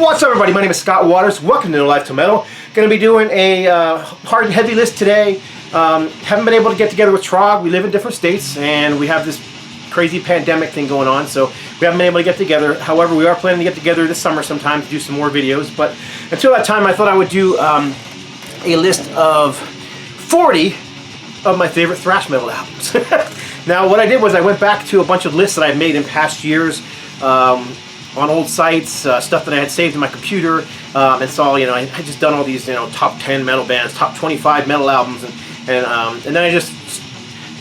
What's up, everybody? My name is Scott Waters. Welcome to No Life Till Metal. Going to be doing a hard and heavy list today. Haven't been able to get together with Trog. We live in different states, and we have this crazy pandemic thing going on, so we haven't been able to get together. However, we are planning to get together this summer sometime to do some more videos. But until that time, I thought I would do a list of 40 of my favorite thrash metal albums. Now, what I did was I went back to a bunch of lists that I've made in past years. On old sites, stuff that I had saved in my computer, and saw, I had just done all these, top 10 metal bands, top 25 metal albums, and then I just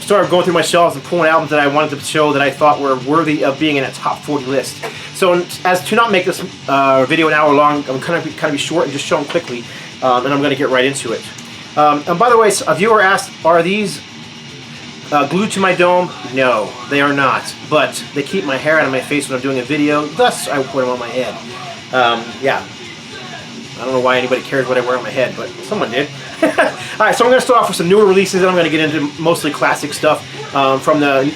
started going through my shelves and pulling albums that I wanted to show that I thought were worthy of being in a top 40 list. So, as to not make this video an hour long, I'm kind of be short and just show them quickly, and I'm going to get right into it. And by the way, a viewer asked, are these glued to my dome? No, they are not. But they keep my hair out of my face when I'm doing a video, thus I put them on my head. Yeah. I don't know why anybody cares what I wear on my head, but someone did. Alright, so I'm going to start off with some newer releases, and I'm going to get into mostly classic stuff from the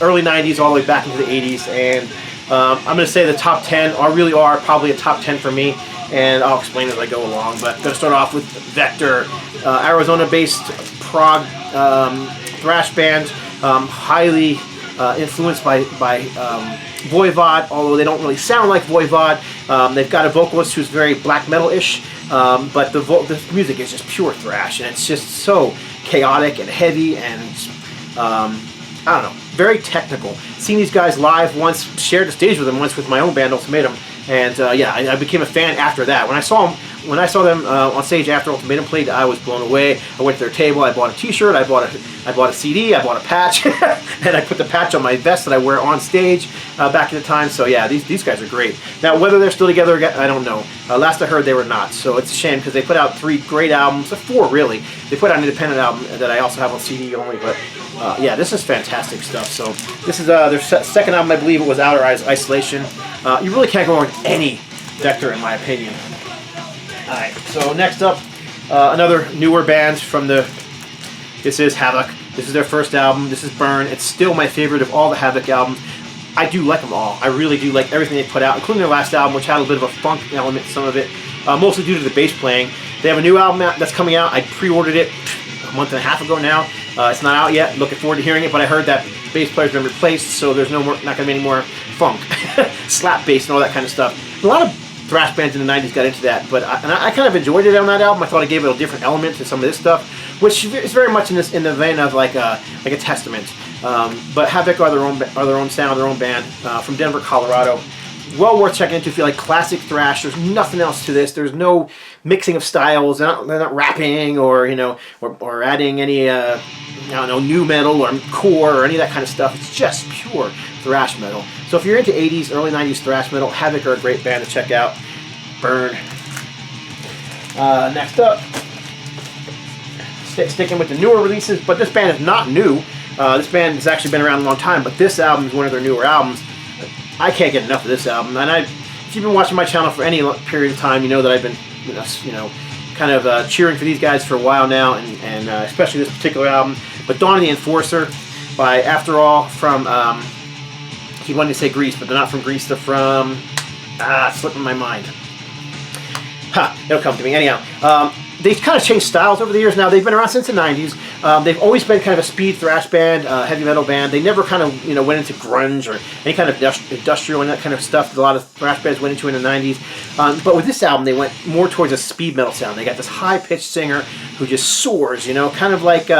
early 90s all the way back into the 80s. And I'm going to say the top 10 really are probably a top 10 for me, and I'll explain as I go along. But I'm going to start off with Vector, Arizona-based prog thrash band, highly influenced by VOIVOD, although they don't really sound like VOIVOD. They've got a vocalist who's very black metal-ish, but the music is just pure thrash, and it's just so chaotic and heavy and, I don't know, very technical. Seen these guys live once, shared the stage with them once with my own band, Ultimatum, and yeah, I became a fan after that. When I saw them on stage after Ultimatum played, I was blown away. I went to their table, I bought a t-shirt, I bought a CD, I bought a patch, and I put the patch on my vest that I wear on stage back in the time. So yeah, these guys are great. Now, whether they're still together again, I don't know. Last I heard, they were not, so it's a shame because they put out 3 great albums, 4 really. They put out an independent album that I also have on CD only, but yeah, this is fantastic stuff. So this is their second album, I believe it was Outer Isolation. You really can't go wrong with any Vector, in my opinion. Alright, so next up, another newer band from this is Havoc. This is their first album. This is Burn. It's still my favorite of all the Havoc albums. I do like them all. I really do like everything they put out, including their last album, which had a bit of a funk element, some of it, mostly due to the bass playing. They have a new album that's coming out. I pre-ordered it a month and a half ago now. It's not out yet. Looking forward to hearing it, but I heard that bass player's been replaced, so there's not going to be any more funk, slap bass, and all that kind of stuff. A lot of thrash bands in the 90s got into that, but I kind of enjoyed it on that album. I thought it gave it a different element to some of this stuff, which is very much in the vein of like a Testament. But Havoc are their own sound, their own band from Denver, Colorado. Well worth checking into if you like classic thrash. There's nothing else to this. There's no mixing of styles. They're not rapping or or adding any I don't know, new metal or core or any of that kind of stuff. It's just pure thrash metal. So if you're into 80s, early 90s thrash metal, Havoc are a great band to check out. Burn. Next up, sticking with the newer releases, but this band is not new. This band has actually been around a long time, but this album is one of their newer albums. I can't get enough of this album, and if you've been watching my channel for any period of time, you know that I've been, kind of cheering for these guys for a while now, and especially this particular album. But Dawn of the Enforcer by After All from, he wanted to say Greece, but they're not from Greece, they're from, slipping my mind. It'll come to me. Anyhow, they've kind of changed styles over the years now. They've been around since the 90s. They've always been kind of a speed thrash band, heavy metal band. They never kind of, went into grunge or any kind of industrial and that kind of stuff that a lot of thrash bands went into in the 90s. But with this album, they went more towards a speed metal sound. They got this high-pitched singer who just soars, kind of like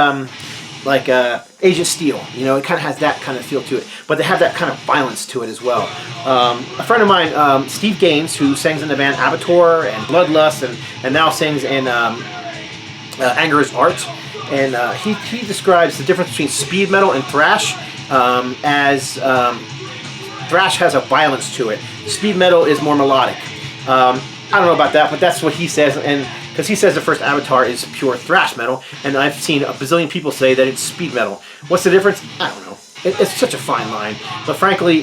Agent Steel. It kind of has that kind of feel to it. But they have that kind of violence to it as well. A friend of mine, Steve Gaines, who sings in the band ABATTOIR and Bloodlust and now sings in Anger is Art. And he describes the difference between speed metal and thrash as thrash has a violence to it. Speed metal is more melodic. I don't know about that, but that's what he says. And because he says the first Avatar is pure thrash metal, and I've seen a bazillion people say that it's speed metal. What's the difference? I don't know. It's such a fine line. But frankly,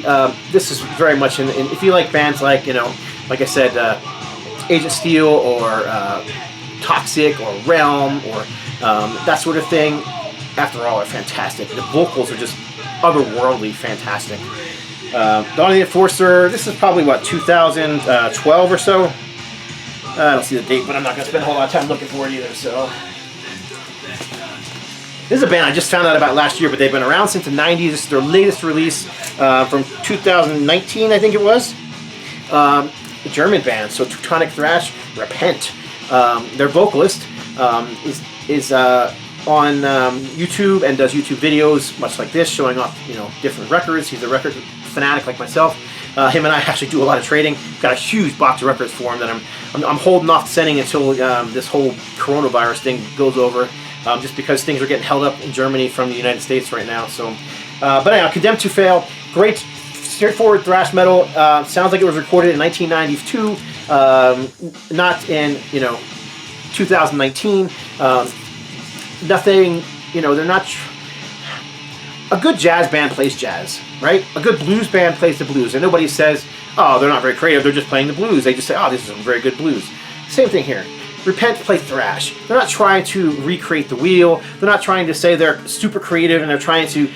this is very much in if you like bands like, like I said, Agent Steel or Toxic or Realm or that sort of thing, After All are fantastic. The vocals are just otherworldly fantastic. Dawn of the Enforcer. This is probably what, 2012 or so. I don't see the date, but I'm not going to spend a whole lot of time looking for it either. So this is a band I just found out about last year, but they've been around since the 90s. This is their latest release from 2019, I think it was. A German band, so Teutonic Thrash, Repent. Their vocalist is on YouTube and does YouTube videos, much like this, showing off different records. He's a record fanatic like myself. Him and I actually do a lot of trading. Got a huge box of records for him that I'm holding off sending until this whole coronavirus thing goes over, just because things are getting held up in Germany from the United States right now. So, but anyhow, Condemned to Fail, great, straightforward thrash metal. Sounds like it was recorded in 1992, not in 2019. Nothing, they're not. A good jazz band plays jazz, right? A good blues band plays the blues, and nobody says, oh, they're not very creative, they're just playing the blues. They just say, oh, this is some very good blues. Same thing here. Repent play thrash. They're not trying to recreate the wheel. They're not trying to say they're super creative and they're trying to,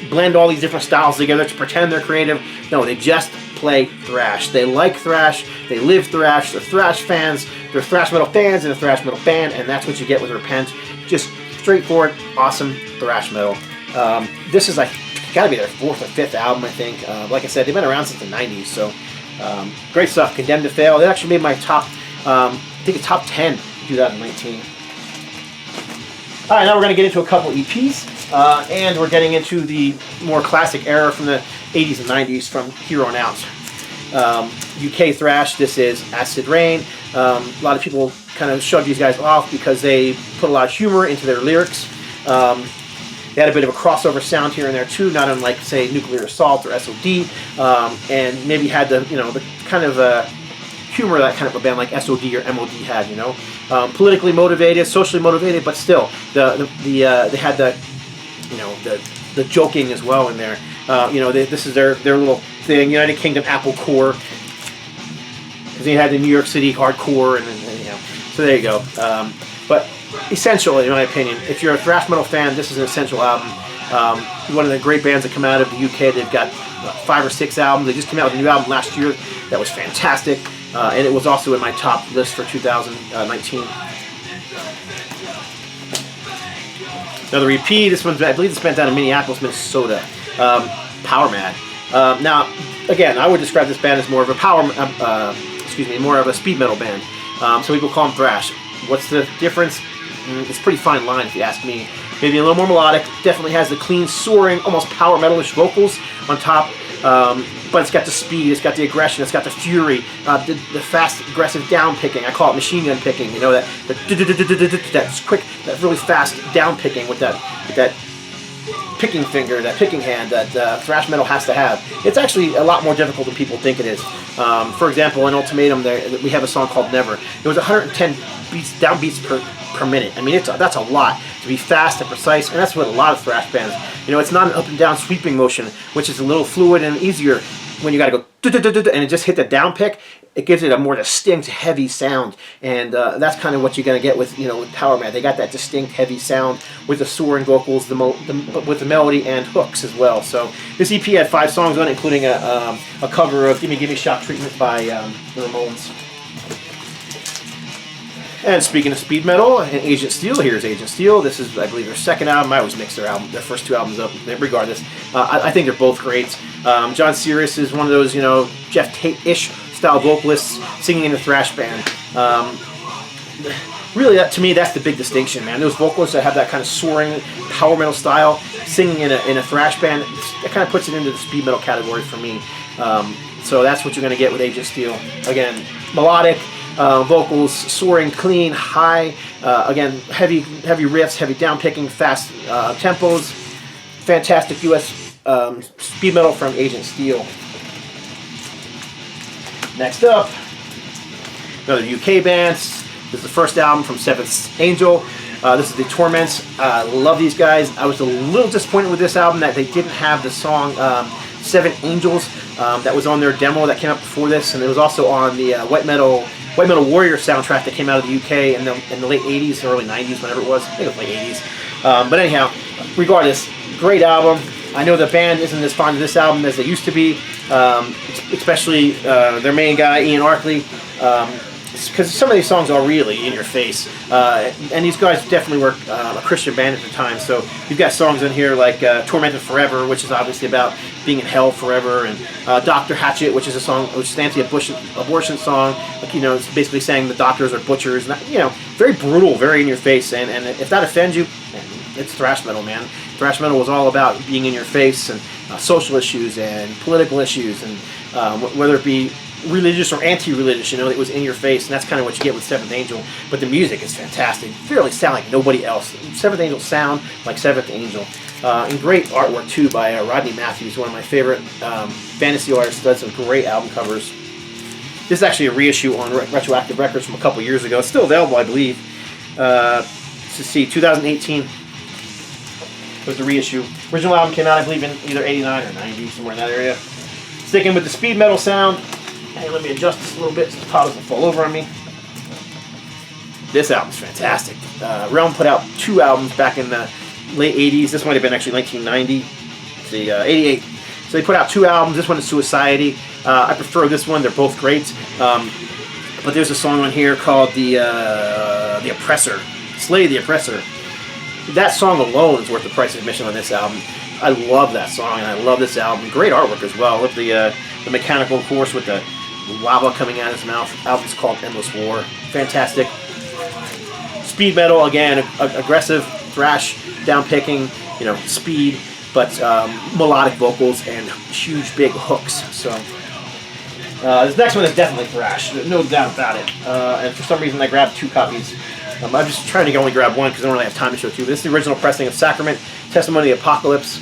blend all these different styles together to pretend they're creative. No, they just play thrash. They like thrash. They live thrash. They're thrash fans. They're thrash metal fans and a thrash metal band, and that's what you get with Repent. Just straightforward, awesome thrash metal. This is gotta be their 4th or 5th album, I think. Like I said, they've been around since the 90s, so great stuff. Condemned to Fail. They actually made my top, I think it's top 10 in 2019. All right, now we're gonna get into a couple EPs, and we're getting into the more classic era from the 80s and 90s from here on out. UK thrash. This is Acid Rain. A lot of people kind of shove these guys off because they put a lot of humor into their lyrics. They had a bit of a crossover sound here and there too, not unlike, say, Nuclear Assault or SOD, and maybe had the the kind of humor that kind of a band like SOD or MOD had. Politically motivated, socially motivated, but still they had the joking as well in there. This is their little thing, United Kingdom Apple Core, because they had the New York City hardcore, and so there you go. But essential, in my opinion, if you're a thrash metal fan, this is an essential album. One of the great bands that come out of the UK. They've got 5 or 6 albums. They just came out with a new album last year that was fantastic, and it was also in my top list for 2019. Another EP. This one's, I believe, it's band down in Minneapolis, Minnesota. Power Mad. Now, again, I would describe this band as more of a more of a speed metal band. Some people call them thrash. What's the difference? It's a pretty fine line if you ask me. Maybe a little more melodic. Definitely has the clean, soaring, almost power metalish vocals on top. But it's got the speed, it's got the aggression, it's got the fury, the fast, aggressive down picking. I call it machine gun picking. That's quick, that really fast down picking with that picking finger, that picking hand that thrash metal has to have. It's actually a lot more difficult than people think it is. For example, in Ultimatum, we have a song called Never. It was 110 down beats per minute. I mean, that's a lot to be fast and precise, and that's what a lot of thrash bands. It's not an up and down sweeping motion, which is a little fluid and easier when you got to go and it just hit the down pick. It gives it a more distinct, heavy sound, and that's kind of what you're going to get with with Power Mad. They got that distinct, heavy sound with the soaring vocals, with the melody and hooks as well. So this EP had 5 songs on it, including a cover of "Gimme Gimme Shock Treatment" by the Ramones. And speaking of speed metal, and Agent Steel, here's Agent Steel. This is, I believe, their 2nd album. I always mix their first 2 albums up. Regardless, I think they're both great. John Cyrus is one of those, Jeff Tate-ish style vocalists singing in a thrash band. Really, to me, that's the big distinction, man. Those vocalists that have that kind of soaring power metal style, singing in a thrash band, that kind of puts it into the speed metal category for me. So that's what you're going to get with Agent Steel. Again, melodic. Vocals, soaring, clean, high, again, heavy riffs, heavy down picking, fast tempos. Fantastic US speed metal from Agent Steel. Next up, another UK band. This is the first album from Seventh Angel. This is the Torment. Love these guys. I was a little disappointed with this album that they didn't have the song 7 Angels that was on their demo that came out before this, and it was also on the White Metal Warrior soundtrack that came out of the UK in the late 80s, early 90s, whenever it was. I think it was late 80s. But anyhow, regardless, great album. I know the band isn't as fond of this album as they used to be, especially their main guy, Ian Arkley, because some of these songs are really in your face. And these guys definitely were a Christian band at the time, so you've got songs in here like Tormented Forever, which is obviously about being in hell forever, and Dr. Hatchet, which is a song, which is an anti-abortion song. Like, you know, it's basically saying the doctors are butchers, and, you know, very brutal, very in your face, and if that offends you, it's thrash metal, man. Thrash metal was all about being in your face, and social issues and political issues, and whether it be religious or anti-religious, you know, it was in your face, and that's kind of what you get with Seventh Angel. But the music is fantastic. They really sound like nobody else. Seventh Angel sound like Seventh Angel. And great artwork too by Rodney Matthews, one of my favorite fantasy artists. Does some great album covers. This is actually a reissue on Retroactive Records from a couple years ago. It's still available, I believe. Let's see, 2018 was the reissue. Original album came out, I believe, in either 89 or 90, somewhere in that area. Sticking with the speed metal sound. Hey, let me adjust this a little bit so the pot doesn't fall over on me. This album's fantastic. Realm put out 2 albums back in the late 80s. This might have been actually 1990. Let's see, 88. So they put out 2 albums. This one is Suiciety. I prefer this one. They're both great. But there's a song on here called The Oppressor. Slay the Oppressor. That song alone is worth the price of admission on this album. I love that song, and I love this album. Great artwork as well. I love the mechanical course with the lava coming out of his mouth. The album's called Endless War. Fantastic. Speed metal, again, aggressive, thrash, down-picking, you know, speed, but melodic vocals and huge, big hooks. So this next one is definitely thrash, no doubt about it. And for some reason, I grabbed 2 copies. I'm just trying to only grab one because I don't really have time to show 2. But this is the original pressing of Sacrament, Testimony of the Apocalypse.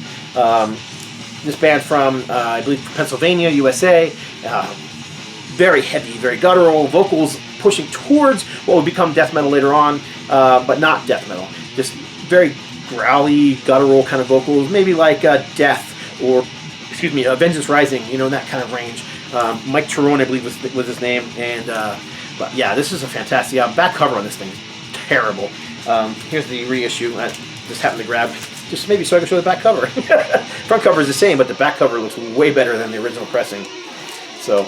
This band from, I believe, Pennsylvania, USA. Very heavy, very guttural, vocals pushing towards what would become death metal later on, but not death metal. Just very growly, guttural kind of vocals, maybe like Death or, excuse me, Vengeance Rising, you know, in that kind of range. Mike Tyrone, I believe, was his name. And but yeah, this is a fantastic album. Back cover on this thing is terrible. Here's the reissue. I just happened to grab, just maybe so I can show the back cover. Front cover is the same, but the back cover looks way better than the original pressing. So,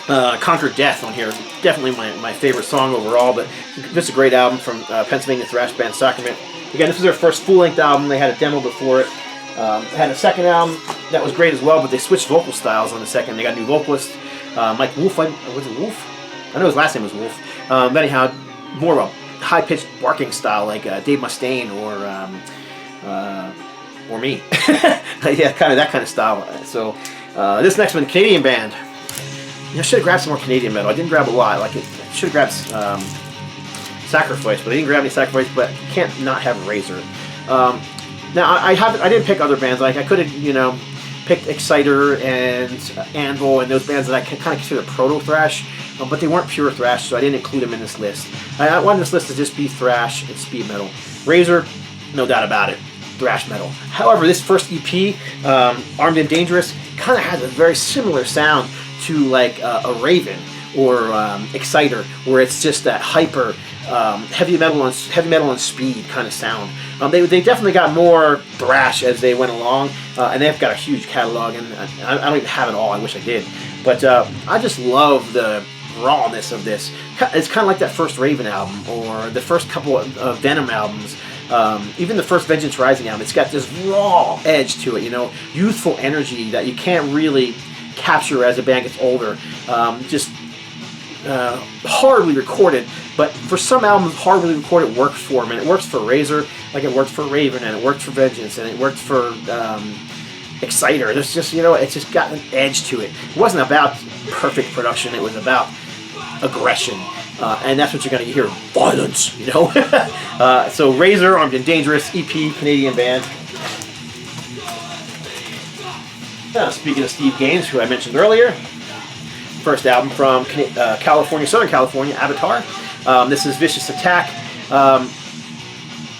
Conquer Death on here. Definitely my favorite song overall, but this is a great album from Pennsylvania thrash band Sacrament. Again, this was their first full-length album. They had a demo before it. They had a second album that was great as well, but they switched vocal styles on the second. They got a new vocalist, Mike Wolf. Was it Wolf? I know his last name was Wolf. But anyhow, more of a high-pitched barking style like Dave Mustaine or me. Yeah, kind of that kind of style. So this next one, Canadian band. I should have grabbed some more Canadian metal. I didn't grab a lot. Like I should have grabbed Sacrifice, but I didn't grab any Sacrifice. But you can't not have Razor. Now I didn't pick other bands. Like I could have, you know, picked Exciter and Anvil and those bands that I can kind of consider proto thrash, but they weren't pure thrash, so I didn't include them in this list. I wanted this list to just be thrash and speed metal. Razor, no doubt about it, thrash metal. However, this first EP, Armed and Dangerous, kind of has a very similar sound to like a Raven or Exciter, where it's just that hyper heavy metal and speed kind of sound. They definitely got more thrash as they went along, and they've got a huge catalog, and I don't even have it all. I wish I did, but I just love the rawness of this. It's kind of like that first Raven album or the first couple of Venom albums. Even the first Vengeance Rising album. It's got this raw edge to it, you know, youthful energy that you can't really capture as a band gets older. Just hardly recorded, but for some albums, hardly recorded works for them, and it works for Razor, like it worked for Raven, and it worked for Vengeance, and it worked for Exciter. There's just, you know, it's just got an edge to it. It wasn't about perfect production, it was about aggression, and that's what you're going to hear, violence, you know. So Razor, Armed and Dangerous, EP, Canadian band. Now, speaking of Steve Gaines, who I mentioned earlier, first album from California, Southern California, ABATTOIR. This is Vicious Attack.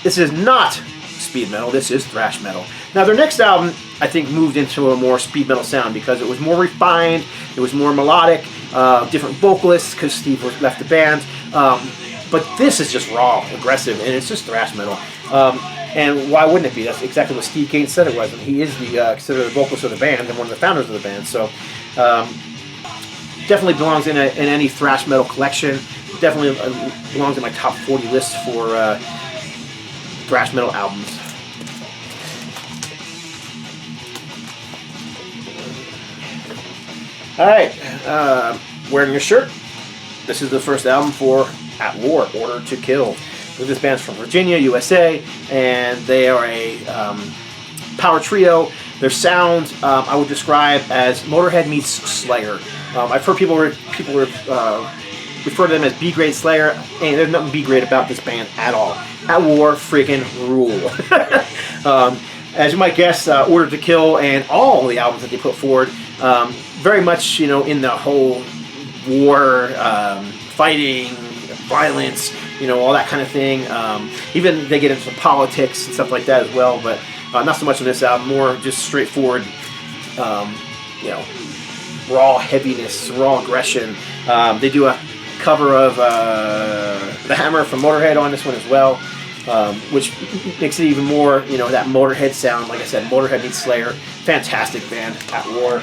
This is not speed metal, this is thrash metal. Now their next album, I think, moved into a more speed metal sound because it was more refined, it was more melodic, different vocalists because Steve left the band. But But this is just raw, aggressive, and it's just thrash metal. And why wouldn't it be? That's exactly what Steve Gaines said it was. And he is considered the vocalist of the band and one of the founders of the band. So definitely belongs in any thrash metal collection. Definitely belongs in my top 40 list for thrash metal albums. Alright, wearing your shirt. This is the first album for At War, Order to Kill. This band's from Virginia, USA, and they are a power trio. Their sound I would describe as Motorhead meets Slayer. I've heard people refer to them as B-grade Slayer, and there's nothing B-grade about this band at all. At War freaking rule. As you might guess, Order to Kill and all the albums that they put forward, very much, you know, in the whole war, fighting, violence, you know, all that kind of thing. Even they get into politics and stuff like that as well, but not so much on this album. More just straightforward, you know, raw heaviness, raw aggression. They do a cover of The Hammer from Motorhead on this one as well, which makes it even more, you know, that Motorhead sound. Like I said, Motorhead meets Slayer. Fantastic band, At War.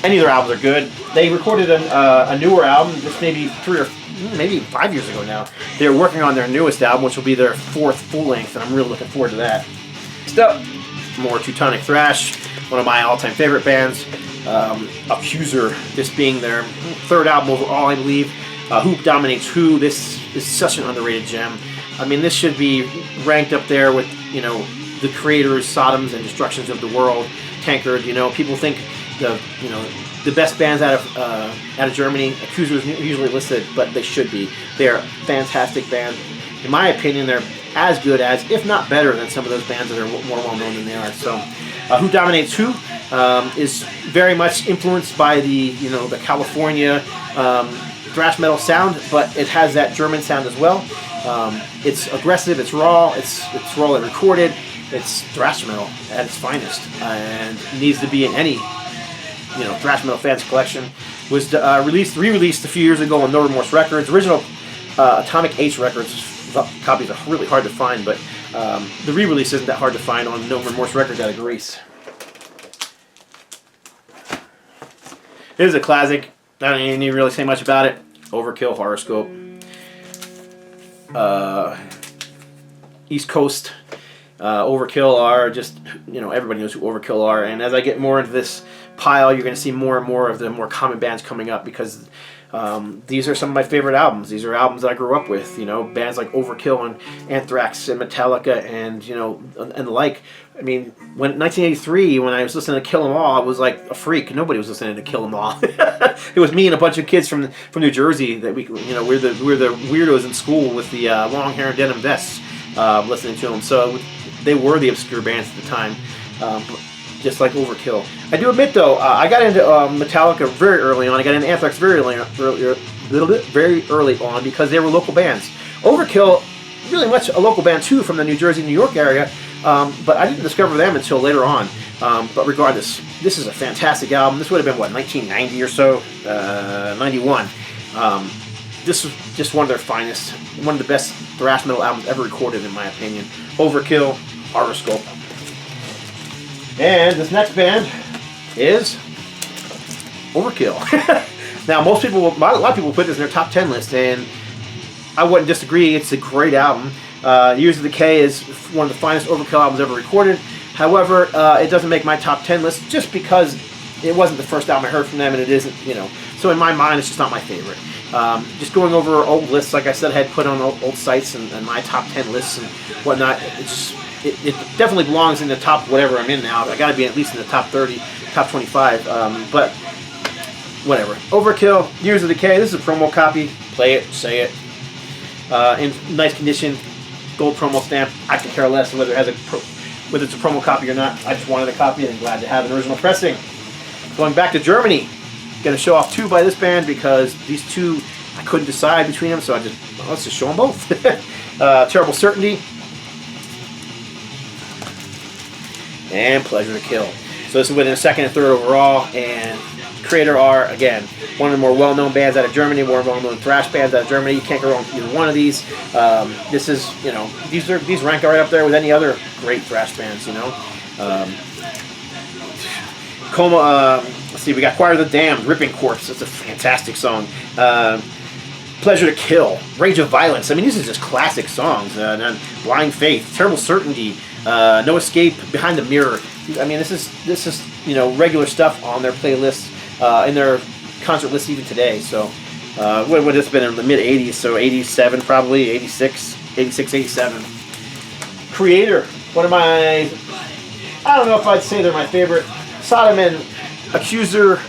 Any of their albums are good. They recorded a newer album, just maybe 5 years ago now. They're working on their newest album, which will be their 4th full-length, and I'm really looking forward to that. Next up, more Teutonic Thrash, one of my all-time favorite bands. Accuser, this being their 3rd album overall, I believe. Who Dominates Who. This is such an underrated gem. I mean, this should be ranked up there with, you know, the Creators, Sodoms, and Destructions of the World, Tankard. You know, people think the best bands out of Germany. Accuser is usually listed, but they should be. They're a fantastic band. In my opinion, they're as good as, if not better than, some of those bands that are more well known than they are. So, Who Dominates Who is very much influenced by the California thrash metal sound, but it has that German sound as well. It's aggressive, it's raw, it's rawly recorded. It's thrash metal at its finest, and needs to be in any thrash metal fans collection. Was re-released a few years ago on No Remorse Records. Original Atomic H Records copies are really hard to find, but the re-release isn't that hard to find on No Remorse Records out of Greece. This is a classic. I don't even need to really say much about it. Overkill, Horoscope. East Coast. Overkill are just, everybody knows who Overkill are, and as I get more into this pile, you're going to see more and more of the more common bands coming up, because these are some of my favorite albums. These are albums that I grew up with, bands like Overkill and Anthrax and Metallica and the like. I mean, when 1983, when I was listening to Kill 'Em All, I was like a freak. Nobody was listening to Kill 'Em All. It was me and a bunch of kids from New Jersey that we're the weirdos in school with the long hair and denim vests, listening to them. So they were the obscure bands at the time, just like Overkill. I do admit though, I got into Metallica very early on. I got into Anthrax very early on because they were local bands. Overkill, really much a local band too, from the New Jersey, New York area. But I didn't discover them until later on. But regardless, this is a fantastic album. This would have been, what, 1990 or so? 91. This was just one of their finest, one of the best thrash metal albums ever recorded, in my opinion. Overkill, Horoscope. And this next band is Overkill. Now, a lot of people put this in their top 10 list, and I wouldn't disagree. It's a great album. Years of Decay is one of the finest Overkill albums ever recorded. However, it doesn't make my top 10 list just because it wasn't the first album I heard from them, and it isn't, So in my mind, it's just not my favorite. Just going over old lists, like I said, I had put on old sites and my top 10 lists and whatnot. It definitely belongs in the top whatever I'm in now. I got to be at least in the top 30, top 25. But whatever. Overkill, Years of Decay. This is a promo copy. Play it, say it. In nice condition. Gold promo stamp. I could care less whether it's a promo copy or not. I just wanted a copy and I'm glad to have an original pressing. Going back to Germany, going to show off two by this band because these two I couldn't decide between them, so let's just show them both. Terrible Certainty and Pleasure to Kill. So So this is within second and third overall, and KREATOR are, again, one of the more well-known bands out of Germany, more well-known thrash bands out of Germany. You can't go wrong with either one of these. This is, you know, these rank right up there with any other great thrash bands, you know. Let's see, we got Choir of the Damned, Ripping Corpse. It's a fantastic song. Pleasure to Kill, Rage of Violence. I mean, these are just classic songs. Blind Faith, Terrible Certainty, No Escape, Behind the Mirror. I mean, this is you know, regular stuff on their playlists, in their concert lists even today. So what would this have been in the mid 80s? So 87 probably, 86, 87. KREATOR, one of my, I don't know if I'd say they're my favorite. Sodom and Accuser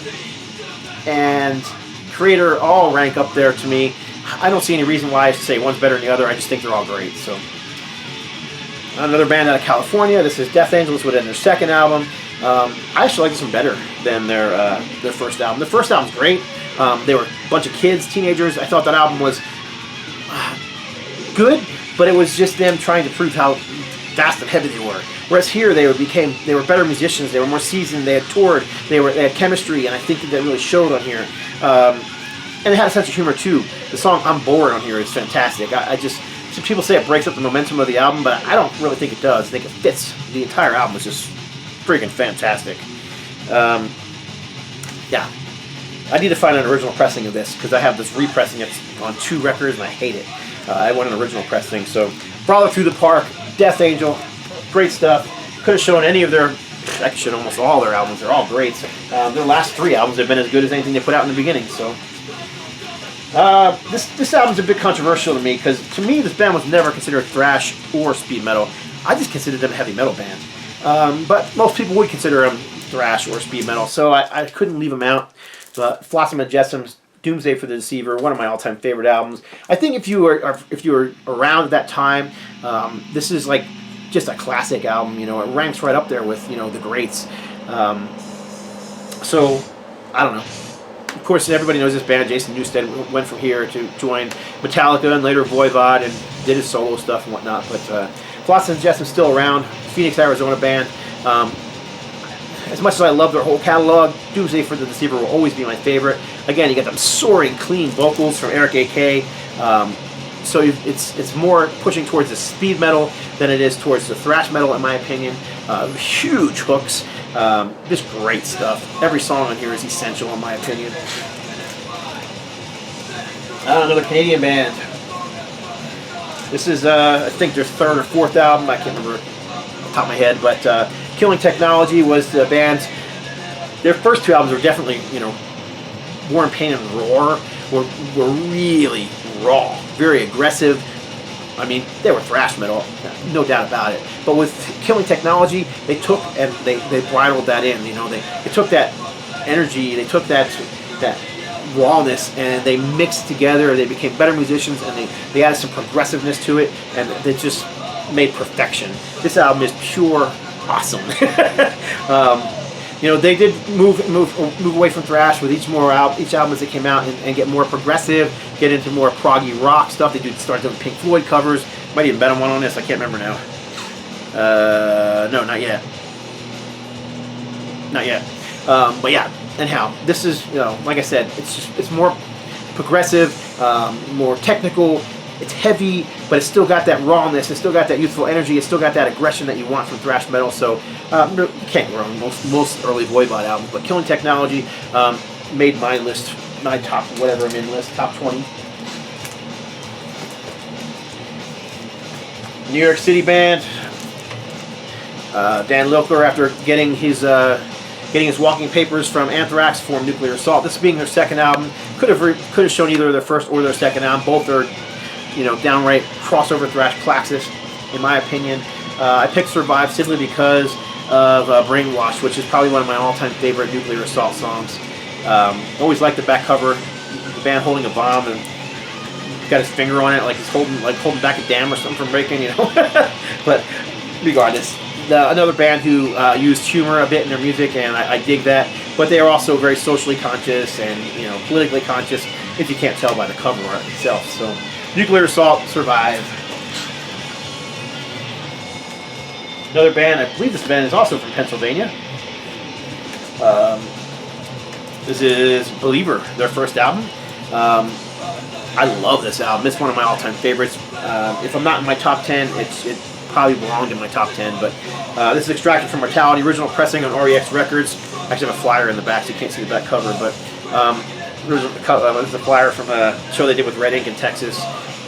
and KREATOR all rank up there to me. I don't see any reason why I should say one's better than the other. I just think they're all great. So another band out of California. This is Death Angel. This was their second album. I actually like this one better than their first album. The first album's great. They were a bunch of kids, teenagers. I thought that album was good, but it was just them trying to prove how fast and heavy they were. Whereas here they were better musicians. They were more seasoned. They had toured. They had chemistry, and I think that really showed on here. And it had a sense of humor too. The song "I'm Bored" on here is fantastic. Some people say it breaks up the momentum of the album, but I don't really think it does. I think it fits. The entire album is just freaking fantastic. Yeah, I need to find an original pressing of this because I have this repressing. It's on 2 records and I hate it. I want an original pressing. So, Brawler Through the Park, Death Angel, great stuff. Could have shown any of their, I could show almost all their albums. They're all great. Their last 3 albums have been as good as anything they put out in the beginning. So. This album's a bit controversial to me because to me this band was never considered thrash or speed metal. I just considered them a heavy metal band. But most people would consider them thrash or speed metal, so I couldn't leave them out. But Flotsam and Jetsam, Doomsday for the Deceiver, one of my all-time favorite albums. I think if you were around at that time, this is like just a classic album. You know, it ranks right up there with, you know, the greats. So I don't know. Of course, everybody knows this band. Jason Newsted went from here to join Metallica and later VOIVOD and did his solo stuff and whatnot. But Flotsam and Jetsam still around. Phoenix, Arizona band. As much as I love their whole catalog, Doomsday for the Deceiver will always be my favorite. Again, you get them soaring, clean vocals from Eric A.K. So it's more pushing towards the speed metal than it is towards the thrash metal, in my opinion. Huge hooks. Just great stuff. Every song on here is essential, in my opinion. Another Canadian band. This is, I think, their 3rd or 4th album. I can't remember off the top of my head, but Killing Technology was the band's. Their first 2 albums were definitely, you know, War and Pain and Roar were really raw, very aggressive. I mean, they were thrash metal, no doubt about it. But with Killing Technology, they took and they bridled that in. You know, they took that energy, they took that rawness, and they mixed together. They became better musicians, and they added some progressiveness to it, and they just made perfection. This album is pure awesome. You know, they did move away from thrash with each album as they came out and get more progressive, get into more proggy rock stuff. They start doing Pink Floyd covers. Might even bet on one on this. I can't remember now. No, not yet. Not yet. But yeah. Anyhow, this is, you know, like I said, it's more progressive, more technical. It's heavy, but it's still got that rawness. It's still got that youthful energy. It's still got that aggression that you want from thrash metal. So you can't go wrong most early VOIVOD albums. But Killing Technology made my list, my top whatever I'm in list, top 20. New York City band. Dan Lilker, after getting his walking papers from Anthrax, formed Nuclear Assault. This being their 2nd album, could have shown either their first or their 2nd album. Both are, you know, downright crossover thrash classics, in my opinion. I picked Survive simply because of Brainwash, which is probably one of my all-time favorite Nuclear Assault songs. Always liked the back cover, the band holding a bomb and got his finger on it, like he's holding back a dam or something from breaking, you know. But regardless, another band who used humor a bit in their music, and I dig that. But they are also very socially conscious and, you know, politically conscious, if you can't tell by the cover art itself. So. Nuclear Assault, Survive. Another band, I believe this band is also from Pennsylvania. This is Believer, their first album. I love this album. It's one of my all-time favorites. If I'm not in my top 10, it probably belonged in my top 10. But this is extracted from Mortality, original pressing on REX Records. I actually have a flyer in the back, so you can't see the back cover. But this is a flyer from a show they did with Red Ink in Texas.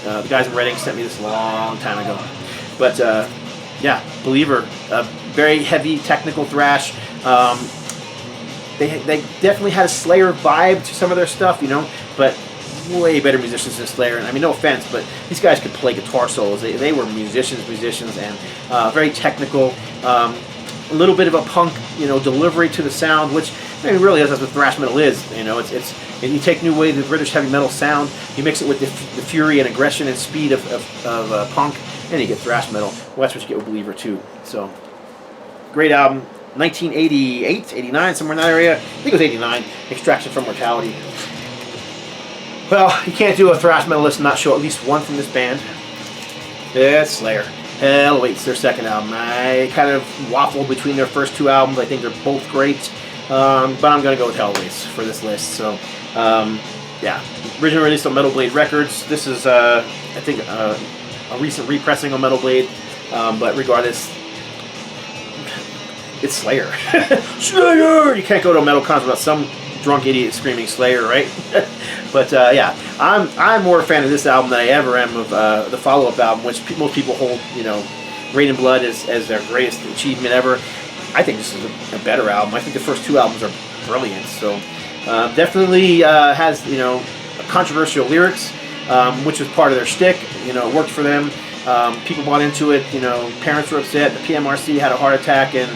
The guys in Red Ink sent me this a long time ago. But yeah, Believer, very heavy technical thrash. They definitely had a Slayer vibe to some of their stuff, you know, but way better musicians than Slayer. And I mean, no offense, but these guys could play guitar solos. They were musicians, and very technical. A little bit of a punk, you know, delivery to the sound, which I mean, really is that's what thrash metal is. You know, it's and you take new way the British heavy metal sound, you mix it with the fury and aggression and speed of punk, and you get thrash metal. Well, that's what you get with Believer too. So, great album. 1988, 89, somewhere in that area. I think it was 89. Extraction from Mortality. Well, you can't do a thrash metal list and not show at least one from this band. It's Slayer. Hell Awaits, their second album. I kind of waffled between their first two albums. I think they're both great, but I'm going to go with Hell Awaits for this list. So, yeah, originally released on Metal Blade Records. This is, I think, a recent repressing on Metal Blade, but regardless, it's Slayer. Slayer! You can't go to a metal concert without some drunk idiot screaming Slayer, right? But yeah, I'm more a fan of this album than I ever am of the follow-up album, which most people hold, you know, Rain and Blood as their greatest achievement ever. I think this is a better album. I think the first two albums are brilliant. So definitely has, you know, controversial lyrics, which was part of their shtick. You know, it worked for them. People bought into it. You know, parents were upset. The PMRC had a heart attack and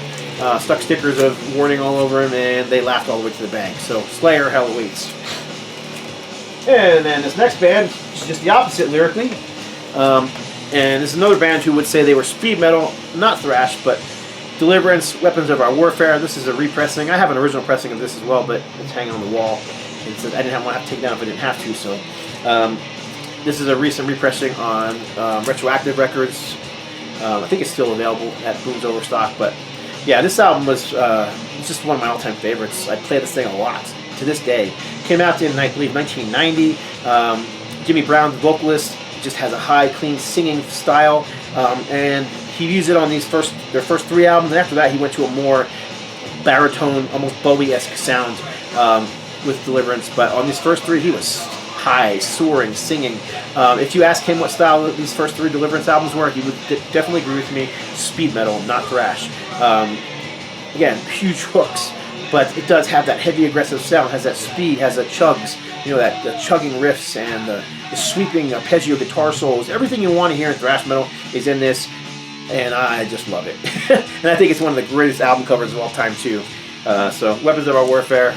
stuck stickers of warning all over him, and they laughed all the way to the bank. So Slayer, Hell Awaits. And then this next band is just the opposite lyrically. And this is another band who would say they were speed metal, not thrash, but Deliverance, Weapons of Our Warfare. This is a repressing. I have an original pressing of this as well, but it's hanging on the wall. And so I didn't want to take it down if I didn't have to. So this is a recent repressing on Retroactive Records. I think it's still available at Boone's Overstock, but yeah, this album was just one of my all-time favorites. I play this thing a lot to this day. Came out in, I believe, 1990. Jimmy Brown, the vocalist, just has a high, clean singing style, and he used it on their first three albums. And after that, he went to a more baritone, almost Bowie-esque sound with Deliverance. But on these first three, he was high, soaring, singing. If you ask him what style these first three Deliverance albums were, he would definitely agree with me. Speed metal, not thrash. Again, huge hooks, but it does have that heavy, aggressive sound. Has that speed, has the chugs, you know, the chugging riffs and the sweeping arpeggio guitar solos. Everything you want to hear in thrash metal is in this, and I just love it. And I think it's one of the greatest album covers of all time too. So, Weapons of Our Warfare,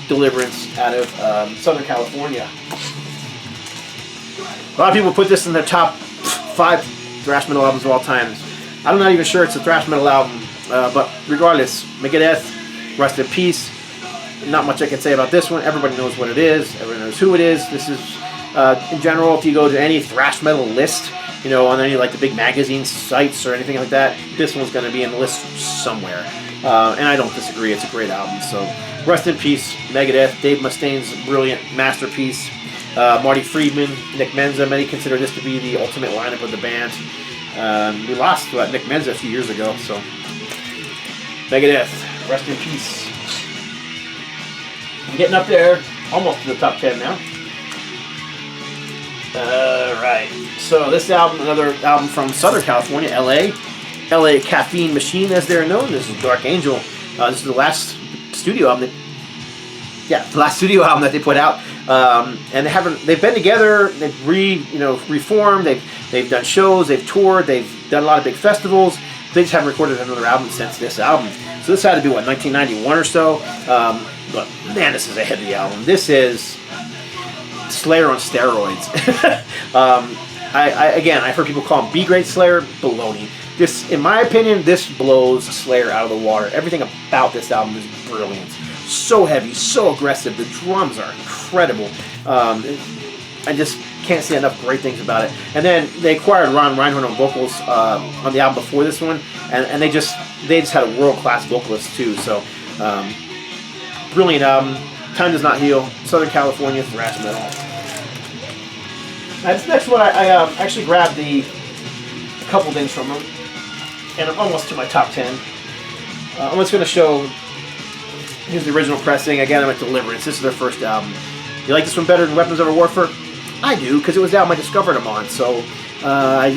Deliverance, out of Southern California. A lot of people put this in the top 5 thrash metal albums of all time. I'm not even sure it's a thrash metal album, but regardless, Megadeth, rest in peace. Not much I can say about this one. Everybody knows what it is. Everybody knows who it is. This is, in general, if you go to any thrash metal list, you know, on any like the big magazine sites or anything like that, this one's going to be in the list somewhere. And I don't disagree. It's a great album. So, rest in peace, Megadeth. Dave Mustaine's brilliant masterpiece. Marty Friedman, Nick Menza. Many consider this to be the ultimate lineup of the band. We lost Nick Menza a few years ago, so Megadeth, rest in peace. I'm getting up there, almost to the top 10 now. Alright, so this album, another album from Southern California, LA. LA Caffeine Machine, as they're known. This is Dark Angel. This is the last studio album the last studio album that they put out. And they've been together, they've reformed, they've done shows, they've toured, they've done a lot of big festivals. They just haven't recorded another album since this album. So this had to be, what, 1991 or so? But man, this is a heavy album. This is Slayer on steroids. I've heard people call him B-grade Slayer. Baloney. This, in my opinion, this blows Slayer out of the water. Everything about this album is brilliant. So heavy, so aggressive. The drums are incredible. I just can't say enough great things about it. And then they acquired Ron Reinhardt on vocals on the album before this one, and they just had a world-class vocalist too. So Brilliant album. Time Does Not Heal. Southern California thrash metal. Now, this next one, I actually grabbed a couple things from them, and I'm almost to my top 10. I'm just going to show. Here's the original pressing. Again, I'm at Deliverance. This is their first album. You like this one better than Weapons of Warfare? I do, because it was the album I discovered them on. So I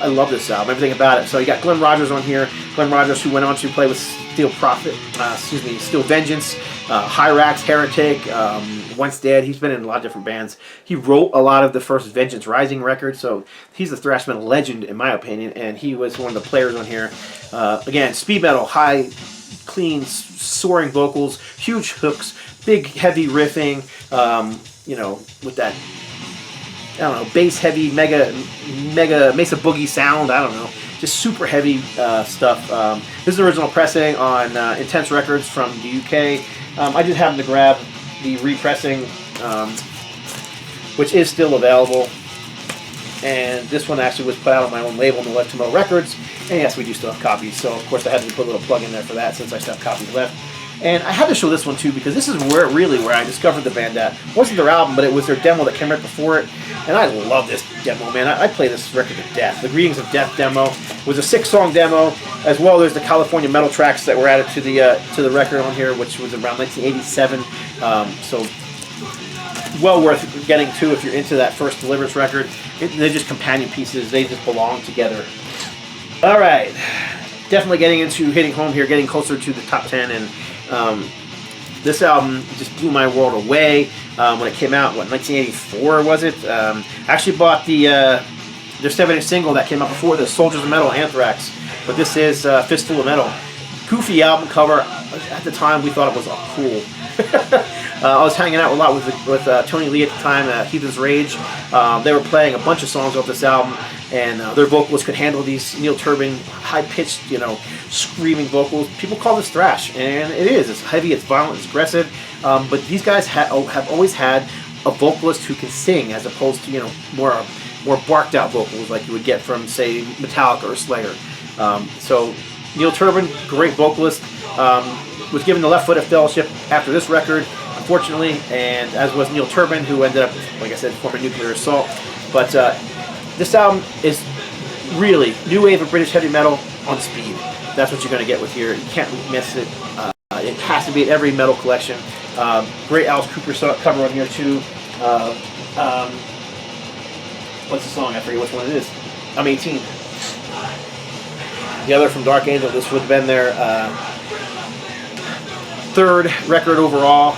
love this album, everything about it. So you got Glenn Rogers on here. Glenn Rogers, who went on to play with Steel Vengeance, HIRAX, Heretic, Once Dead. He's been in a lot of different bands. He wrote a lot of the first Vengeance Rising record, so he's a thrash metal legend in my opinion, and he was one of the players on here. Again, speed metal, high, clean, soaring vocals, huge hooks, big, heavy riffing, you know, with that, I don't know, bass heavy, mega Mesa Boogie sound, I don't know. Just super heavy stuff. This is an original pressing on Intense Records from the UK. I did happen to grab the repressing, which is still available. And this one actually was put out on my own label, Untitled Metal Records. And yes, we do still have copies. So, of course, I had to put a little plug in there for that since I still have copies left. And I had to show this one too because this is where I discovered the band at. It wasn't their album, but it was their demo that came right before it. And I love this demo, man. I play this record to death. The Greetings of Death demo was a 6-song demo, as well. There's the California metal tracks that were added to the record on here, which was around 1987. So well worth getting to if you're into that first Deliverance record. They're just companion pieces. They just belong together. All right, definitely getting into hitting home here, getting closer to the top 10, and this album just blew my world away when it came out. What, 1984 was it? I actually bought their 7-inch single that came out before this, Soldiers of Metal, Anthrax. But this is Fistful of Metal. Goofy album cover. At the time, we thought it was cool. I was hanging out a lot with Tony Lee at the time, Heathen's Rage. They were playing a bunch of songs off this album, and their vocalists could handle these Neil Turbin high-pitched, you know, screaming vocals. People call this thrash, and it is. It's heavy, it's violent, it's aggressive. But these guys have always had a vocalist who can sing, as opposed to, you know, more barked out vocals like you would get from, say, Metallica or Slayer. So Neil Turbin, great vocalist, was given the left foot of fellowship after this record, unfortunately, and as was Neil Turbin, who ended up, like I said, forming Nuclear Assault. But this album is really new wave of British heavy metal on speed. That's what you're going to get with here. You can't miss it. It has to be at every metal collection. Great Alice Cooper cover on here too. What's the song? I forget which one it is. I'm 18. The other from Dark Angel. This would have been their third record overall,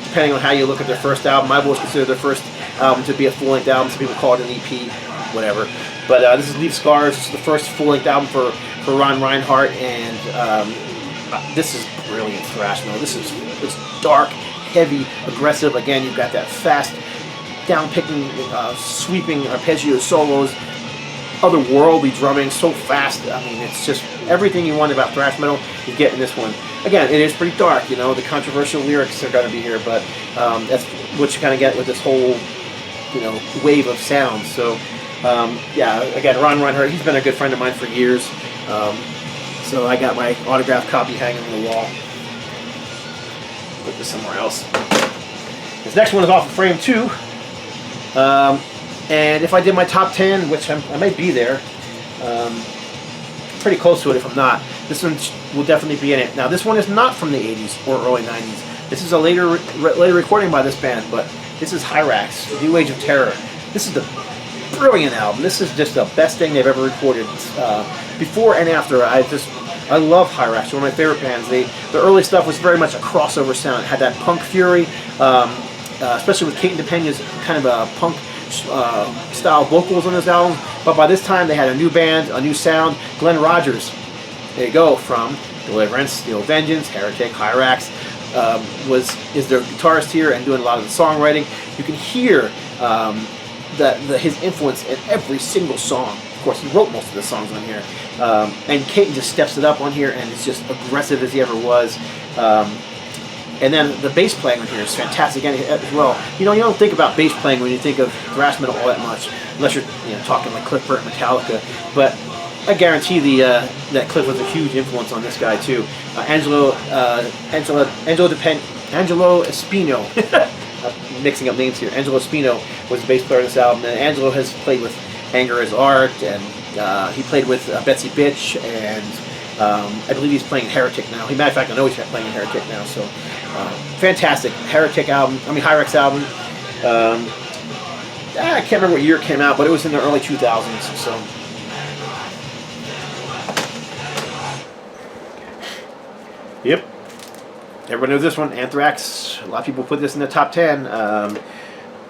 depending on how you look at their first album. I've always considered their first album to be a full-length album. Some people call it an EP, whatever. But this is Leave Scars. This is the first full-length album for Ron Reinhardt, and this is brilliant thrash metal. It's dark, heavy, aggressive. Again, you've got that fast, down-picking, sweeping arpeggio solos, otherworldly drumming, so fast. I mean, it's just everything you want about thrash metal you get in this one. Again, it is pretty dark, you know, the controversial lyrics are going to be here, but that's what you kind of get with this whole, you know, wave of sound. So, yeah, again, Ron Reinhardt, he's been a good friend of mine for years. So I got my autographed copy hanging on the wall. Put this somewhere else. This next one is off of Frame 2. And if I did my top 10, which I might be there, pretty close to it if I'm not, this one will definitely be in it. Now, this one is not from the 80s or early 90s. This is a later recording by this band, but this is HIRAX, New Age of Terror. This is the brilliant album. This is just the best thing they've ever recorded. Before and after, I love HIRAX, one of my favorite bands. The early stuff was very much a crossover sound. It had that punk fury, especially with Kate DePena's kind of a punk style vocals on this album. But by this time, they had a new band, a new sound. Glenn Rogers, there you go, from Deliverance, Steel Vengeance, Heretic, HIRAX, is their guitarist here and doing a lot of the songwriting. You can hear his influence in every single song. Of course, he wrote most of the songs on here. And Caton just steps it up on here, and it's just aggressive as he ever was. And then the bass playing on here is fantastic as well. You know, you don't think about bass playing when you think of thrash metal all that much, unless you're talking like Cliff Burton, Metallica. But I guarantee that Cliff was a huge influence on this guy too. Angelo Espino. I'm mixing up names here. Angelo Espino was the bass player on this album, and Angelo has played with Anger is Art, and he played with Betsy Bitch, and I believe he's playing Heretic now. Matter of fact, I know he's playing Heretic now. So fantastic Heretic album. I mean HIRAX album. I can't remember what year it came out, but it was in the early 2000s. So. Yep. Everybody knows this one, Anthrax. A lot of people put this in the top 10.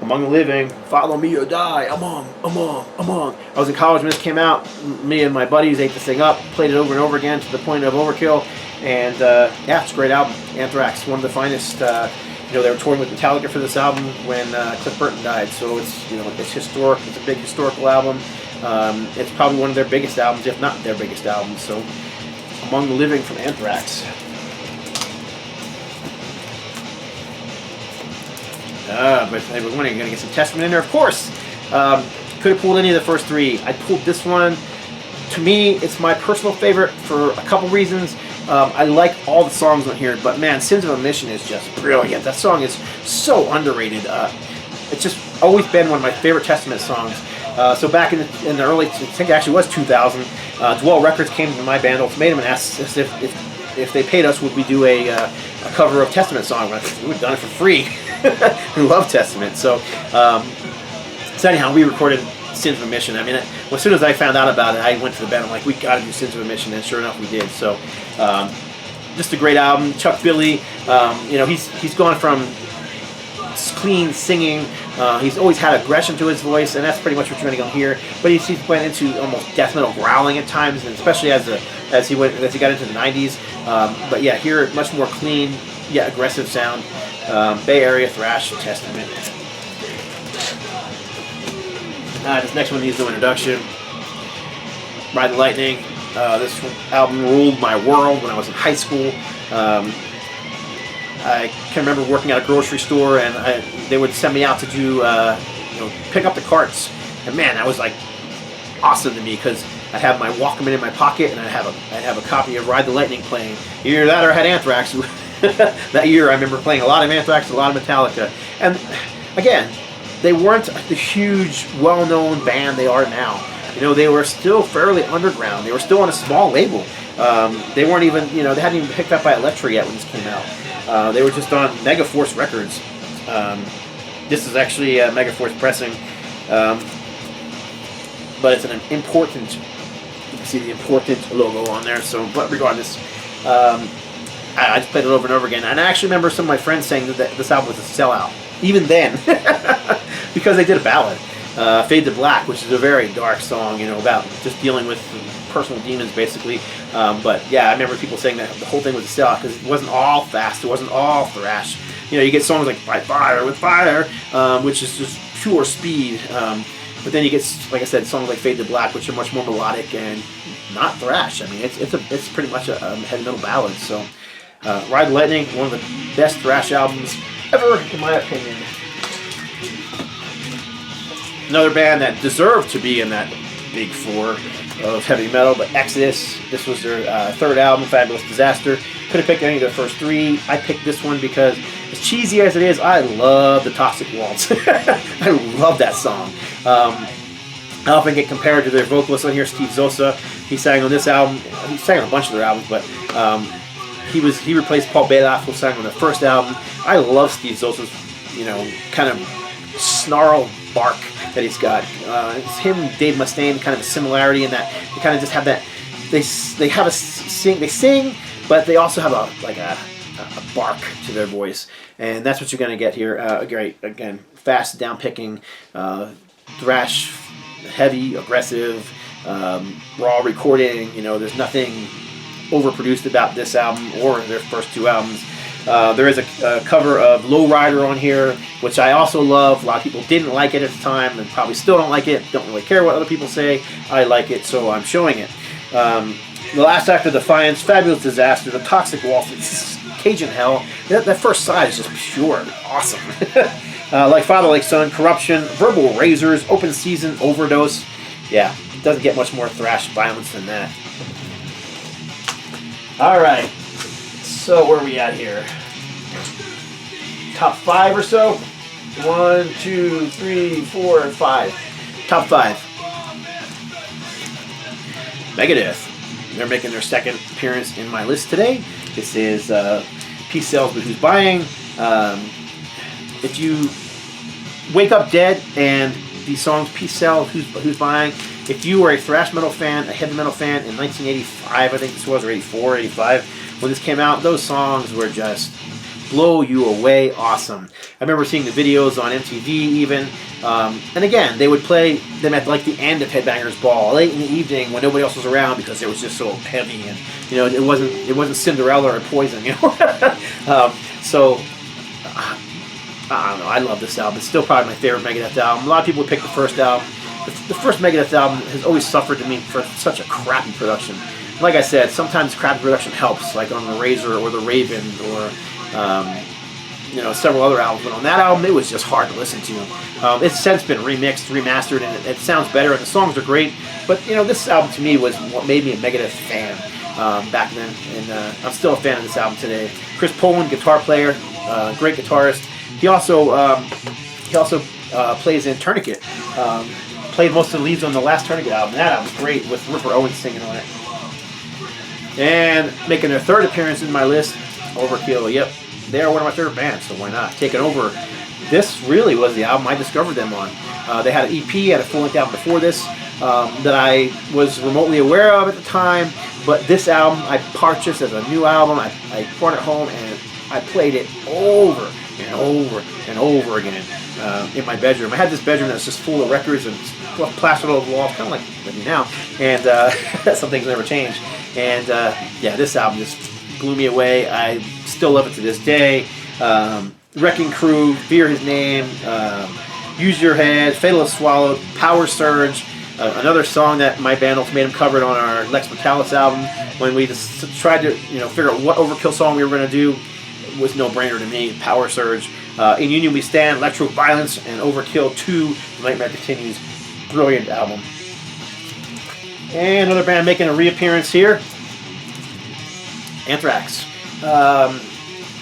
Among the Living, Follow Me or Die, Among. I was in college when this came out. Me and my buddies ate this thing up, played it over and over again to the point of overkill. And yeah, it's a great album. Anthrax, one of the finest. You know, they were touring with Metallica for this album when Cliff Burton died. So it's, you know, it's historic. It's a big historical album. It's probably one of their biggest albums, if not their biggest album. So Among the Living from Anthrax. But we're going to get some Testament in there, of course. Could have pulled any of the first three. I pulled this one. To me, it's my personal favorite for a couple reasons. I like all the songs on here, but man, Sins of Omission is just brilliant. That song is so underrated. It's just always been one of my favorite Testament songs. So back in the early, I think it actually was 2000, Dwell Records came to my band Ultimatum and asked us if they paid us, would we do a cover of Testament song? We would have done it for free. We love Testament. So anyhow, we recorded Sins of Omission. I mean, as soon as I found out about it, I went to the band. I'm like, we got to do Sins of Omission, and sure enough, we did. So just a great album. Chuck Billy, you know, he's gone from clean singing. He's always had aggression to his voice, and that's pretty much what you're going to go here. But he went into almost death metal growling at times, and especially as he got into the 90s. But yeah, here much more clean, yeah, aggressive sound. Bay Area thrash Testament. This next one needs no introduction. Ride the Lightning. This album ruled my world when I was in high school. I can remember working at a grocery store, and they would send me out to do, you know, pick up the carts. And man, that was like awesome to me because I'd have my Walkman in my pocket, and I'd have a copy of Ride the Lightning playing. Either that or I had Anthrax. That year, I remember playing a lot of Anthrax, a lot of Metallica. And again, they weren't the huge, well-known band they are now. You know, they were still fairly underground. They were still on a small label. They weren't even, you know, they hadn't even picked up by Elektra yet when this came out. They were just on Megaforce Records. This is actually a Megaforce pressing. But it's an important, you can see the important logo on there. So, but regardless, I just played it over and over again. And I actually remember some of my friends saying that this album was a sellout, even then, because they did a ballad, Fade to Black, which is a very dark song, you know, about just dealing with personal demons, basically. But yeah, I remember people saying that the whole thing was a sellout because it wasn't all fast, it wasn't all thrash. You know, you get songs like By Fire with Fire, which is just pure speed. But then you get, like I said, songs like Fade to Black, which are much more melodic and not thrash. I mean, it's pretty much a heavy metal ballad. So. Ride the Lightning, one of the best thrash albums ever, in my opinion. Another band that deserved to be in that big four of heavy metal, but Exodus. This was their third album, Fabulous Disaster. Could have picked any of their first three. I picked this one because, as cheesy as it is, I love the Toxic Waltz. I love that song. I often get compared to their vocalist on here, Steve Zosa. He sang on this album. He sang on a bunch of their albums, but he replaced Paul Bailoff, who sang on the first album. I love Steve Zosa's, you know, kind of snarl bark that he's got. It's him and Dave Mustaine, kind of a similarity in that they kind of just have that. They sing, but they also have a bark to their voice, and that's what you're gonna get here. Great, again, fast down picking, thrash, heavy, aggressive, raw recording. You know, there's nothing overproduced about this album or their first two albums. There is a cover of Lowrider on here, which I also love. A lot of people didn't like it at the time and probably still don't like it. Don't really care what other people say. I like it, so I'm showing it. The Last Act of Defiance, Fabulous Disaster, The Toxic Waltz, Cajun Hell. That first side is just pure awesome. Like Father Like Son, Corruption, Verbal Razors, Open Season, Overdose. Yeah, doesn't get much more thrash violence than that. All right, so where are we at here? Top 5 or so? 1, 2, 3, 4, 5. Top 5. Megadeth. They're making their second appearance in my list today. This is Peace Sells But Who's Buying. If you wake up dead and these songs, Peace Sells, Who's Buying, if you were a thrash metal fan, a heavy metal fan in 1985, I think this was, or 84, 85, when this came out, those songs were just blow you away awesome. I remember seeing the videos on MTV even, and again, they would play them at like the end of Headbangers Ball, late in the evening when nobody else was around because it was just so heavy, and you know, it wasn't Cinderella or Poison, you know. So I don't know, I love this album. It's still probably my favorite Megadeth album. A lot of people would pick the first album. The first Megadeth album has always suffered to me for such a crappy production. Like I said, sometimes crappy production helps, like on the Razor or the Raven or you know, several other albums. But on that album, it was just hard to listen to. It's since been remixed, remastered, and it sounds better, and the songs are great. But you know, this album to me was what made me a Megadeth fan back then, and I'm still a fan of this album today. Chris Poland, guitar player, great guitarist. He also plays in Tourniquet. Played most of the leads on the last Tourniquet album. That album's great with Ripper Owens singing on it. And making their third appearance in my list, Overkill. Yep, they are one of my favorite bands, so why not? Taking Over. This really was the album I discovered them on. They had an EP, had a full-length album before this that I was remotely aware of at the time, but this album I purchased as a new album. I brought it home and I played it over and over and over again in my bedroom. I had this bedroom that was just full of records and plastered all over the walls, kind of like me now, and some things never change. And yeah, this album just blew me away. I still love it to this day. Wrecking Crew, Fear His Name, Use Your Head, Fatal If Swallowed, Power Surge, another song that my band Ultimatum covered on our Lex Metalis album when we just tried to figure out what Overkill song we were going to do. It was no brainer to me. Power Surge, In Union We Stand, Electro Violence, and Overkill 2, The Nightmare Continues. Brilliant album. And another band making a reappearance here, Anthrax.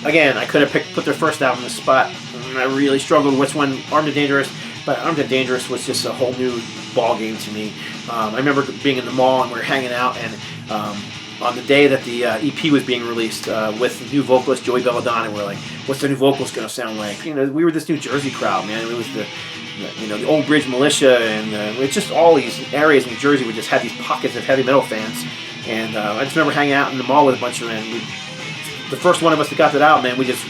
Again, I could have put their first album in the spot. I really struggled with which one, Armed and Dangerous, but Armed and Dangerous was just a whole new ball game to me. I remember being in the mall and we were hanging out, and on the day that the EP was being released with new vocalist Joey Belladonna, and we're like, what's the new vocalist going to sound like? You know, we were this New Jersey crowd, man. It was the Old Bridge Militia, and it's just all these areas in New Jersey would just have these pockets of heavy metal fans. And I just remember hanging out in the mall with a bunch of them. The first one of us that got that out, man, we just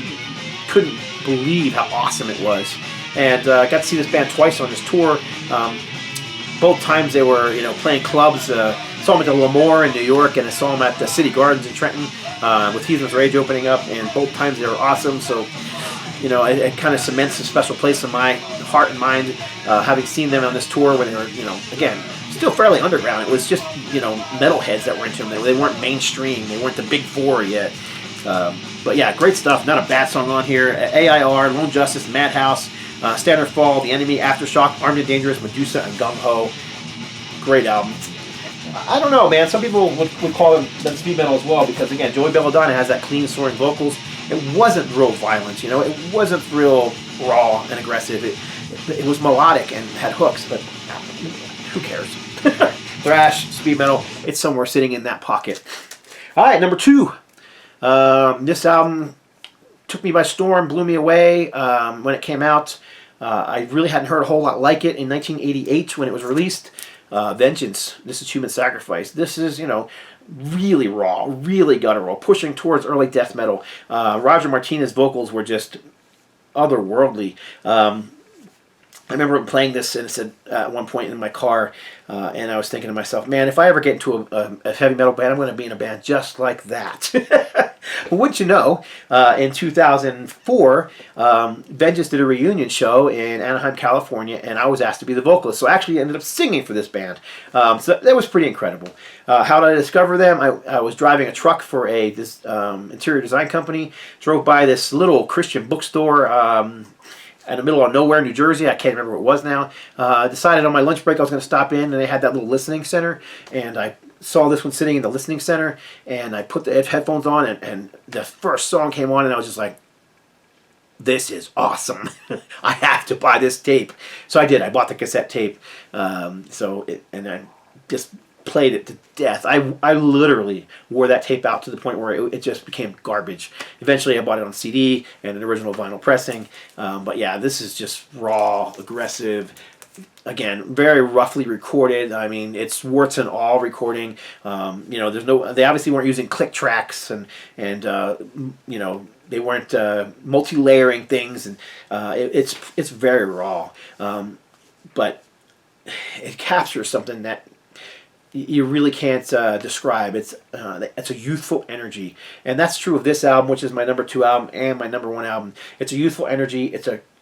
couldn't believe how awesome it was. And I got to see this band twice on this tour. Both times they were, playing clubs. Saw them at the Lemoore in New York, and I saw them at the City Gardens in Trenton with Heathen's Rage opening up. And both times they were awesome. So, it kind of cements a special place in my heart and mind, having seen them on this tour when they were, again, still fairly underground. It was just, metalheads that were into them. They weren't mainstream. They weren't the big four yet. But yeah, great stuff. Not a bad song on here. AIR, Lone Justice, Madhouse, Stand or Fall, The Enemy, Aftershock, Armed and Dangerous, Medusa, and Gung Ho. Great album. I don't know, man. Some people would call them speed metal as well because, again, Joey Belladonna has that clean, soaring vocals. It wasn't real violent, It wasn't real raw and aggressive. It was melodic and had hooks, but who cares? Thrash, speed metal, it's somewhere sitting in that pocket. All right, number 2. This album took me by storm, blew me away when it came out. I really hadn't heard a whole lot like it in 1988 when it was released. Vengeance, This Is Human Sacrifice. This is, really raw, really guttural, pushing towards early death metal. Roger Martinez's vocals were just otherworldly. I remember playing this and said at one point in my car, and I was thinking to myself, man, if I ever get into a heavy metal band, I'm going to be in a band just like that. But wouldn't you know, in 2004, Vengeance did a reunion show in Anaheim, California, and I was asked to be the vocalist. So I actually ended up singing for this band. So that was pretty incredible. How did I discover them? I was driving a truck for this interior design company, drove by this little Christian bookstore, in the middle of nowhere, New Jersey. I can't remember what it was now. I decided on my lunch break I was going to stop in, and they had that little listening center, and I saw this one sitting in the listening center, and I put the headphones on, and the first song came on, and I was just like, this is awesome. I have to buy this tape. So I did. I bought the cassette tape. And I just played it to death. I literally wore that tape out to the point where it just became garbage. Eventually I bought it on CD and an original vinyl pressing. But yeah, this is just raw, aggressive. Again, very roughly recorded. I mean, it's warts and all recording. You know, they obviously weren't using click tracks and you know, they weren't multi-layering things, and it's very raw. But it captures something that you really can't describe. It's a youthful energy, and that's true of this album, which is my #2 album and my #1 album. It's a youthful energy.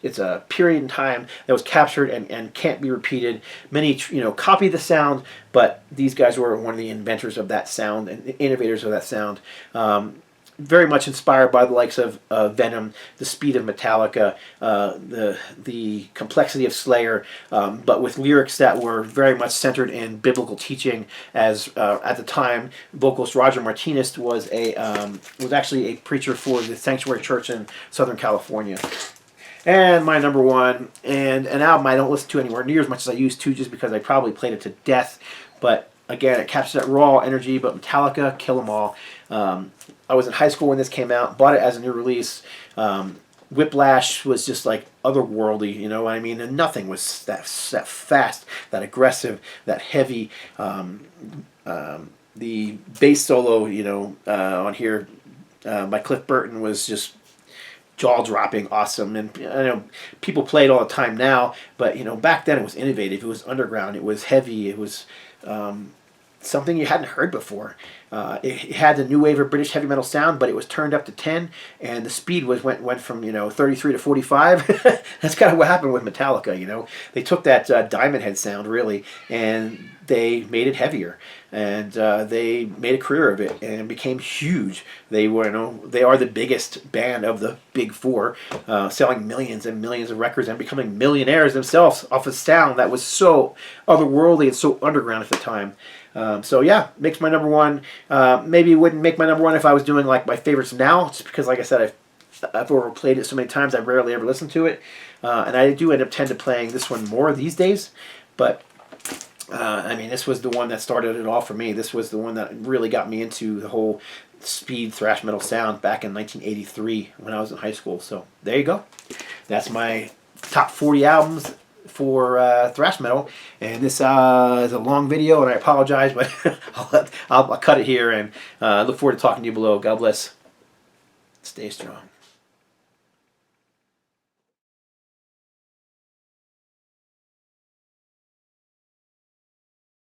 It's a period in time that was captured and can't be repeated. Many copy the sound, but these guys were one of the inventors of that sound and the innovators of that sound. Very much inspired by the likes of Venom, the speed of Metallica, the complexity of Slayer, but with lyrics that were very much centered in biblical teaching. As at the time, vocalist Roger Martinez was actually a preacher for the Sanctuary Church in Southern California. And my #1, and an album I don't listen to anywhere near as much as I used to, just because I probably played it to death. But again, it captures that raw energy. But Metallica, Kill 'Em All. I was in high school when this came out, bought it as a new release. Whiplash was just like otherworldly, you know what I mean? And nothing was that fast, that aggressive, that heavy. The bass solo, on here by Cliff Burton was just jaw-dropping, awesome. And I know people play it all the time now, but back then it was innovative. It was underground. It was heavy. It was something you hadn't heard before. It had the new wave of British heavy metal sound, but it was turned up to 10, and the speed went from 33 to 45. That's kind of what happened with Metallica. They took that Diamond Head sound really, and they made it heavier, and they made a career of it and became huge. They are the biggest band of the big four, selling millions and millions of records and becoming millionaires themselves off a sound that was so otherworldly and so underground at the time. So yeah, makes my #1. Maybe it wouldn't make my #1 if I was doing like my favorites now, just because, like I said, I've overplayed it so many times I rarely ever listen to it, and I do tend to playing this one more these days. But I mean, this was the one that started it all for me. This was the one that really got me into the whole speed thrash metal sound back in 1983 when I was in high school. So there you go. That's my top 40 albums for thrash metal, and this is a long video, and I apologize, but I'll cut it here, and look forward to talking to you below. God bless. Stay strong.